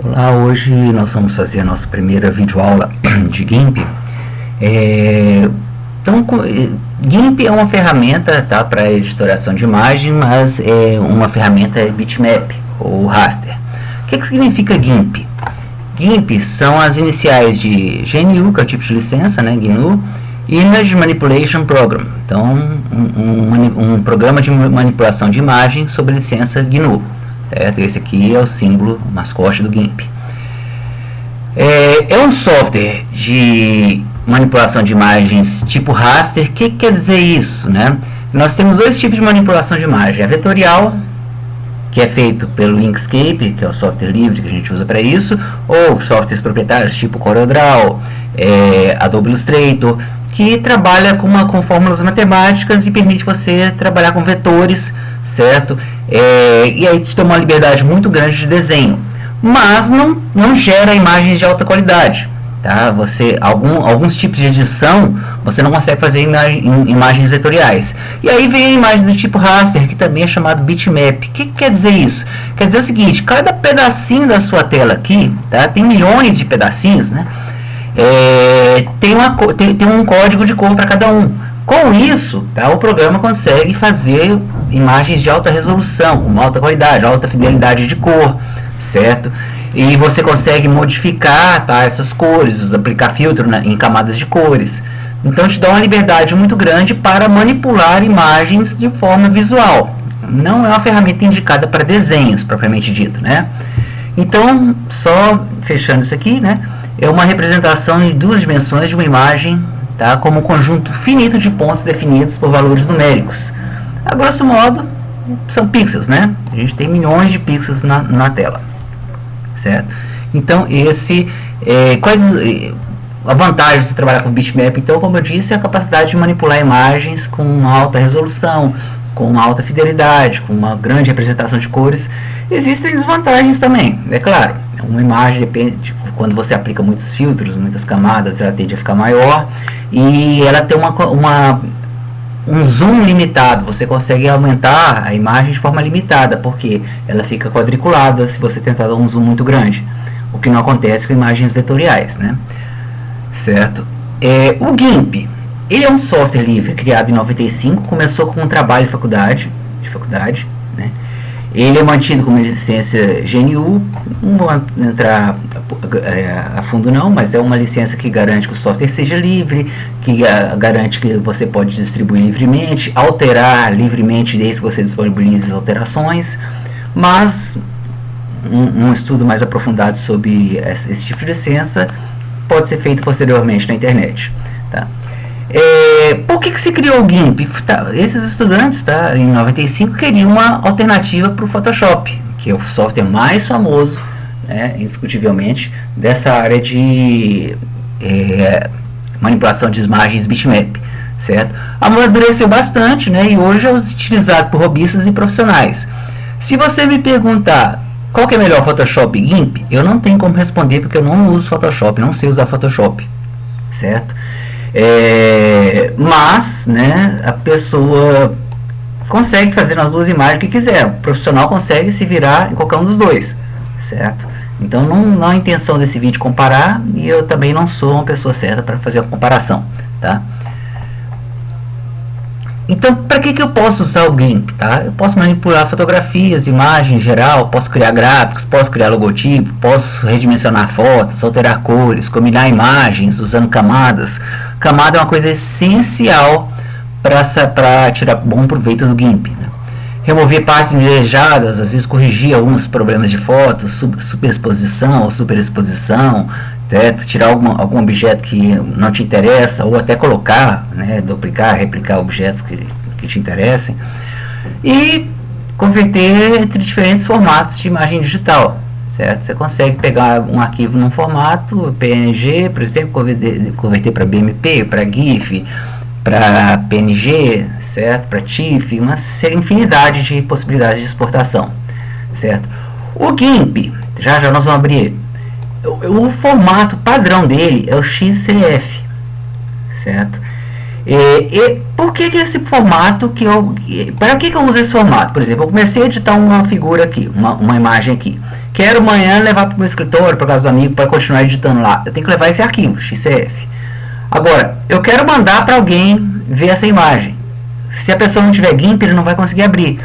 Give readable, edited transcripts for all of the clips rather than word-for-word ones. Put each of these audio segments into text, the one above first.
Olá, hoje nós vamos fazer a nossa primeira videoaula de GIMP. GIMP é uma ferramenta, tá, para editoração de imagem, mas é uma ferramenta bitmap ou raster. O que significa GIMP? GIMP são as iniciais de GNU, que é o tipo de licença, né, GNU, Image Manipulation Program. Então, um programa de manipulação de imagem sob licença GNU. Certo? Esse aqui é o símbolo, o mascote do GIMP. É um software de manipulação de imagens tipo raster. O que quer dizer isso, né? Nós temos dois tipos de manipulação de imagem. A vetorial, que é feito pelo Inkscape, que é o software livre que a gente usa para isso, ou softwares proprietários tipo CorelDRAW, Adobe Illustrator, que trabalha com fórmulas matemáticas e permite você trabalhar com vetores, certo? E aí te dá uma liberdade muito grande de desenho, mas não gera imagens de alta qualidade, tá? Alguns tipos de edição você não consegue fazer imagens vetoriais. E aí vem a imagem do tipo raster, que também é chamado bitmap. O que quer dizer isso? Quer dizer o seguinte: cada pedacinho da sua tela aqui, tá? Tem milhões de pedacinhos, né? Tem um código de cor para cada um. Com isso, tá, o programa consegue fazer imagens de alta resolução, com alta qualidade, alta fidelidade de cor, certo? E você consegue modificar, tá, essas cores, aplicar filtro em camadas de cores. Então te dá uma liberdade muito grande para manipular imagens de forma visual. Não é uma ferramenta indicada para desenhos, propriamente dito, né? Então, só fechando isso aqui, né? É uma representação em duas dimensões de uma imagem, tá, como um conjunto finito de pontos definidos por valores numéricos. A grosso modo, são pixels, né? A gente tem milhões de pixels na tela, certo? Então, a vantagem de você trabalhar com bitmap, então, como eu disse, é a capacidade de manipular imagens com uma alta resolução, com uma alta fidelidade, com uma grande representação de cores. Existem desvantagens também, é claro. Uma imagem, depende, quando você aplica muitos filtros, muitas camadas, ela tende a ficar maior e ela tem um zoom limitado. Você consegue aumentar a imagem de forma limitada, porque ela fica quadriculada se você tentar dar um zoom muito grande, o que não acontece com imagens vetoriais, né? Certo? O GIMP, ele é um software livre criado em 95, começou com um trabalho de faculdade, né? Ele é mantido com uma licença GNU, não vou entrar a fundo não, mas é uma licença que garante que o software seja livre, que garante que você pode distribuir livremente, alterar livremente desde que você disponibilize as alterações, mas um estudo mais aprofundado sobre esse tipo de licença pode ser feito posteriormente na internet, tá? Por que se criou o GIMP? Esses estudantes, tá, em 95 queriam uma alternativa para o Photoshop, que é o software mais famoso, né, indiscutivelmente, dessa área de manipulação de imagens bitmap, certo? Amadureceu bastante, né, e hoje é utilizado por hobbyistas e profissionais. Se você me perguntar qual que é melhor, Photoshop e GIMP, eu não tenho como responder, porque eu não uso Photoshop, não sei usar Photoshop, certo? Mas, né, a pessoa consegue fazer nas duas imagens que quiser. O profissional consegue se virar em qualquer um dos dois, certo? Então não é a intenção desse vídeo comparar, e eu também não sou uma pessoa certa para fazer a comparação, tá? Então, para que eu posso usar o GIMP, tá? Eu posso manipular fotografias, imagens em geral, posso criar gráficos, posso criar logotipo, posso redimensionar fotos, alterar cores, combinar imagens usando camadas. Camada é uma coisa essencial para tirar bom proveito do GIMP, né? Remover partes indesejadas, às vezes corrigir alguns problemas de foto, superexposição ou superexposição, certo? Tirar algum objeto que não te interessa, ou até colocar, né, duplicar, replicar objetos que te interessem, e converter entre diferentes formatos de imagem digital, certo? Você consegue pegar um arquivo num formato PNG, por exemplo, converter para BMP, para GIF, para PNG, certo? Para TIFF, uma infinidade de possibilidades de exportação, certo? O GIMP, já nós vamos abrir. O formato padrão dele é o XCF, certo? Por que esse formato para que eu uso esse formato? Por exemplo, eu comecei a editar uma figura aqui, uma imagem aqui. O quero amanhã levar para o meu escritório, para casa do amigo, para continuar editando lá. Eu tenho que levar esse arquivo, XCF. Agora, eu quero mandar para alguém ver essa imagem. Se a pessoa não tiver GIMP, ele não vai conseguir abrir.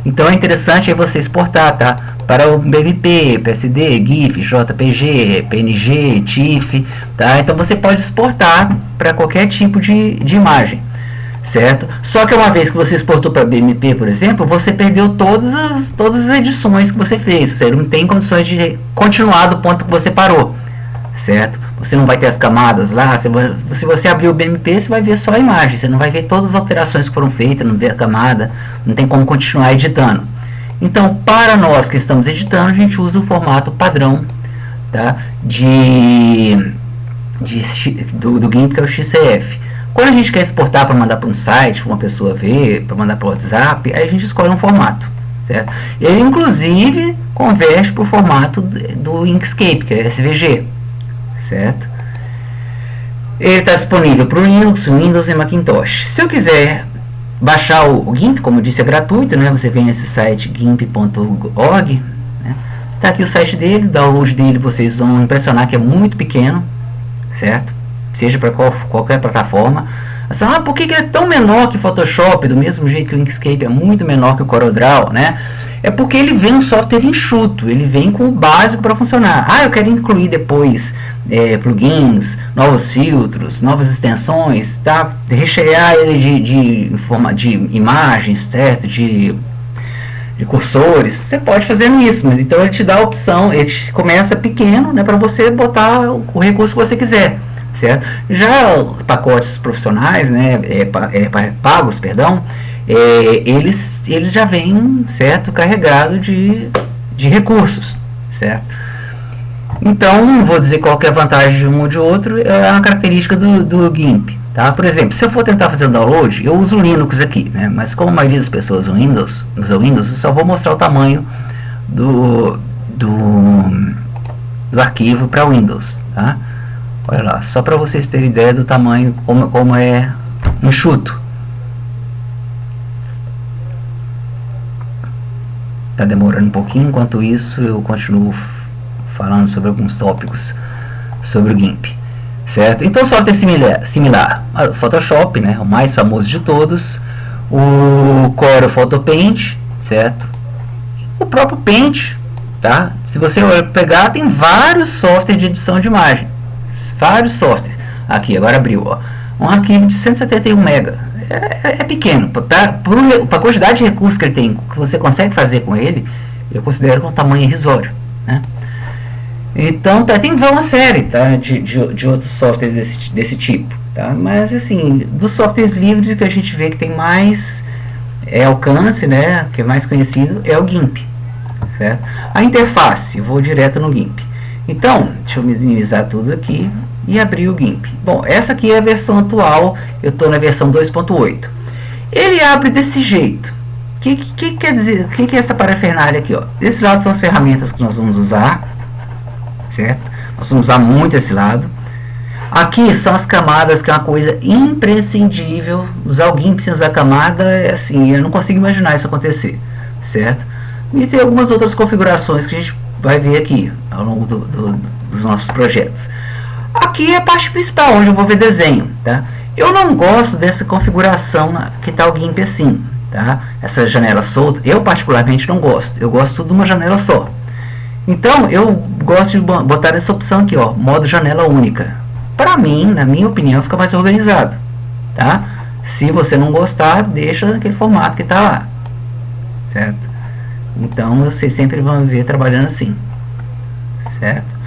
Então é interessante aí você exportar, tá? Para o BMP, PSD, GIF, JPG, PNG, TIFF, tá? Então você pode exportar para qualquer tipo de imagem, certo? Só que uma vez que você exportou para BMP, por exemplo, você perdeu todas as edições que você fez. Você não tem condições de continuar do ponto que você parou, certo? Você não vai ter as camadas lá. Se você abrir o BMP, você vai ver só a imagem. Você não vai ver todas as alterações que foram feitas, não vê a camada, não tem como continuar editando. Então, para nós que estamos editando, a gente usa o formato padrão, tá? do GIMP, que é o XCF. Quando a gente quer exportar para mandar para um site, para uma pessoa ver, para mandar para o WhatsApp, aí a gente escolhe um formato, certo? Ele, inclusive, converte para o formato do Inkscape, que é SVG, certo? Ele está disponível para o Linux, Windows e Macintosh. Se eu quiser baixar o GIMP, como eu disse, é gratuito, né? Você vem nesse site gimp.org, né? Tá aqui o site dele, o download dele vocês vão impressionar que é muito pequeno, certo? Seja para qualquer plataforma. Assim, por que é tão menor que o Photoshop, do mesmo jeito que o Inkscape é muito menor que o CorelDRAW, né? É porque ele vem um software enxuto, ele vem com o básico para funcionar. Eu quero incluir depois plugins, novos filtros, novas extensões, tá? Rechear ele de imagens, certo? De cursores. Você pode fazer isso, mas então ele te dá a opção, ele começa pequeno, né, para você botar o recurso que você quiser, certo? Já os pacotes profissionais, né, pagos, perdão, eles já vêm, certo, carregado de recursos, certo? Então, não vou dizer qual que é a vantagem de um ou de outro, é uma característica do GIMP, tá? Por exemplo, se eu for tentar fazer um download, eu uso o Linux aqui, né? Mas como a maioria das pessoas usam Windows, eu só vou mostrar o tamanho do arquivo para Windows, tá? Olha lá, só para vocês terem ideia do tamanho, como é enxuto. Tá demorando um pouquinho, enquanto isso eu continuo falando sobre alguns tópicos sobre o GIMP, certo? Então, software similar ao Photoshop, né, o mais famoso de todos, o Corel Photo Paint, certo? O próprio Paint, tá? Se você pegar, tem vários softwares de edição de imagem, vários softwares. Aqui, agora abriu, ó, um arquivo de 171 MB. É pequeno, para a quantidade de recursos que ele tem, que você consegue fazer com ele, eu considero um tamanho irrisório, né? Então, tem uma série, tá, de outros softwares desse tipo, tá? Mas, assim, dos softwares livres que a gente vê que tem mais alcance, né, que é mais conhecido, é o GIMP, certo? A interface, eu vou direto no GIMP. Então, deixa eu minimizar tudo aqui e abrir o GIMP. Bom, essa aqui é a versão atual, eu estou na versão 2.8. Ele abre desse jeito. O que quer dizer? O que é essa parafernália aqui, ó? Desse lado são as ferramentas que nós vamos usar, certo? Nós vamos usar muito esse lado. Aqui são as camadas, que é uma coisa imprescindível. Usar o GIMP sem usar camada é assim, eu não consigo imaginar isso acontecer, certo? E tem algumas outras configurações que a gente vai ver aqui ao longo dos nossos projetos. Aqui é a parte principal, onde eu vou ver desenho, tá? Eu não gosto dessa configuração que está o GIMP assim, tá? Essa janela solta, eu particularmente não gosto. Eu gosto de uma janela só. Então, eu gosto de botar essa opção aqui, ó, modo janela única. Para mim, na minha opinião, fica mais organizado, tá? Se você não gostar, deixa naquele formato que está lá, certo? Então, vocês sempre vão ver trabalhando assim, certo?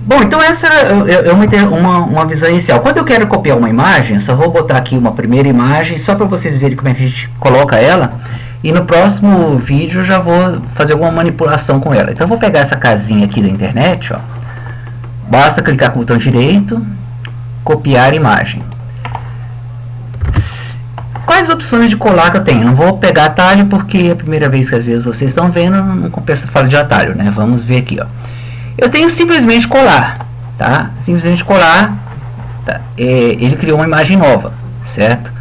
Bom, então essa é uma visão inicial. Quando eu quero copiar uma imagem, eu só vou botar aqui uma primeira imagem, só para vocês verem como é que a gente coloca ela. E no próximo vídeo eu já vou fazer alguma manipulação com ela. Então eu vou pegar essa casinha aqui da internet, ó. Basta clicar com o botão direito, copiar imagem. Quais opções de colar que eu tenho? Não vou pegar atalho porque é a primeira vez que às vezes vocês estão vendo, não compensa falar de atalho, né? Vamos ver aqui, ó. Eu tenho simplesmente colar, tá? Simplesmente colar, tá? Ele criou uma imagem nova, certo?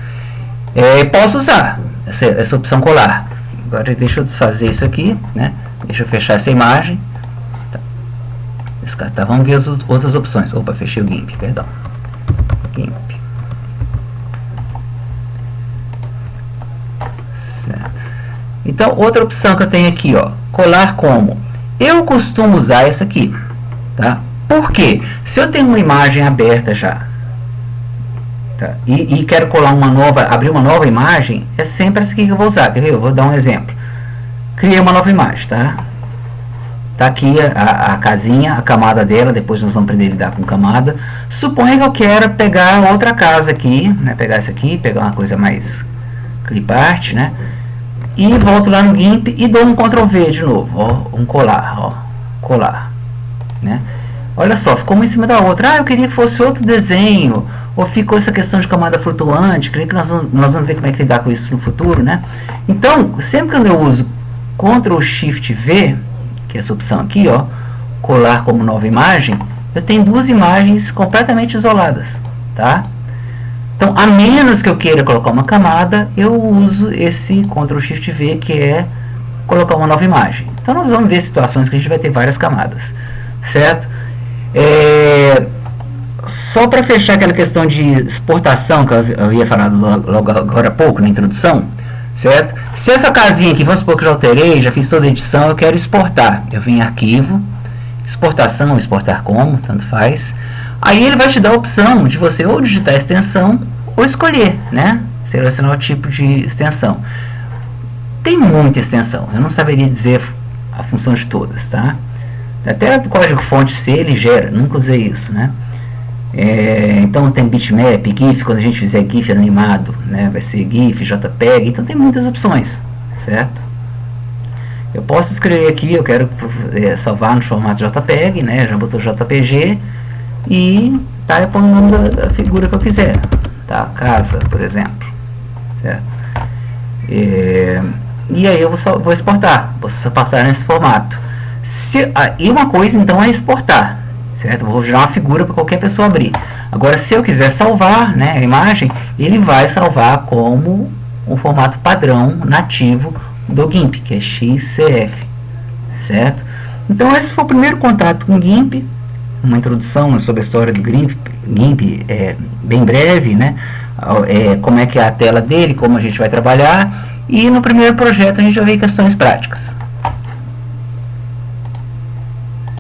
Posso usar essa opção colar. Agora deixa eu desfazer isso aqui, né? Deixa eu fechar essa imagem. Tá. Descartar. Vamos ver as outras opções. Opa, fechei o GIMP, perdão. GIMP. Certo. Então, outra opção que eu tenho aqui, ó, colar como. Eu costumo usar essa aqui, tá? Por quê? Se eu tenho uma imagem aberta já, tá? E quero colar uma nova, abrir uma nova imagem, é sempre essa aqui que eu vou usar. Quer ver? Eu vou dar um exemplo. Criei uma nova imagem, tá? Tá aqui a casinha, a camada dela, depois nós vamos aprender a lidar com camada. Suponha que eu quero pegar outra casa aqui, né? Pegar essa aqui, pegar uma coisa mais clipart, né? E volto lá no GIMP e dou um Ctrl V de novo, ó, um colar, ó, colar, né? Olha só, ficou uma em cima da outra. Ah, eu queria que fosse outro desenho, ou ficou essa questão de camada flutuante, creio que nós vamos ver como é que lidar com isso no futuro, né? Então, sempre que eu uso Ctrl Shift V, que é essa opção aqui, ó, colar como nova imagem, eu tenho duas imagens completamente isoladas, tá? Então, a menos que eu queira colocar uma camada, eu uso esse Ctrl Shift V, que é colocar uma nova imagem. Então, nós vamos ver situações que a gente vai ter várias camadas, certo? Só para fechar aquela questão de exportação que eu havia falado logo agora há pouco, na introdução, certo? Se essa casinha aqui, vamos supor que eu já alterei, já fiz toda a edição, eu quero exportar. Eu venho em arquivo, exportação ou exportar como, tanto faz. Aí ele vai te dar a opção de você ou digitar a extensão ou escolher, né? Selecionar o tipo de extensão. Tem muita extensão, eu não saberia dizer a função de todas, tá? Até o código-fonte C ele gera, nunca usei isso, né? Então tem bitmap, GIF, quando a gente fizer GIF animado, né? Vai ser GIF, JPEG, então tem muitas opções, certo? Eu posso escrever aqui, eu quero salvar no formato JPEG, né? Já botou JPG. E tá, eu ponho o nome da figura que eu quiser, tá? Casa, por exemplo, certo? E aí eu vou exportar nesse formato. E uma coisa então é exportar, certo? Eu vou gerar uma figura para qualquer pessoa abrir. Agora, se eu quiser salvar, né, a imagem, ele vai salvar como um formato padrão nativo do GIMP, que é XCF, certo? Então esse foi o primeiro contato com o GIMP. Uma introdução sobre a história do GIMP, bem breve, né? Como é que é a tela dele, como a gente vai trabalhar, e no primeiro projeto a gente vai ver questões práticas.